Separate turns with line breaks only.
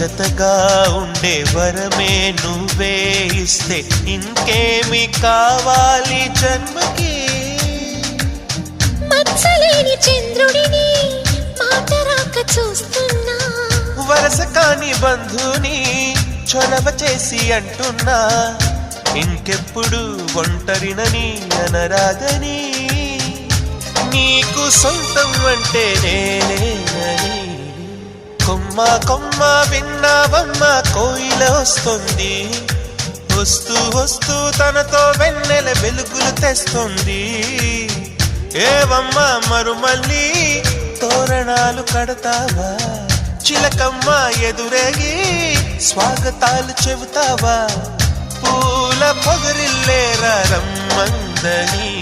జతగా ఉండే వరమే నువ్వే ఇస్తే ఇంకేమి కావాలి జన్మకి.
మచ్చలేని చంద్రుడిని మాట రాక చూస్తున్నా,
వరస కాని బంధుని చొరవ చేసి అంటున్నా, ఇంకెప్పుడు ఒంటరినని అనరాదని, నీకు సొంతం అంటే నేనేనని. కొమ్మ కొమ్మ విన్నావమ్మ కోయిల వస్తుంది, వస్తూ వస్తూ తనతో వెన్నెల వెలుగులు తెస్తుంది. ఏవమ్మ మరుమల్లి తోరణాలు కడతావా, చిలకమ్మ ఎదురేగి స్వాగతాలు చెబుతావా, పూల పొగరిల్లేరా రమ్మందని.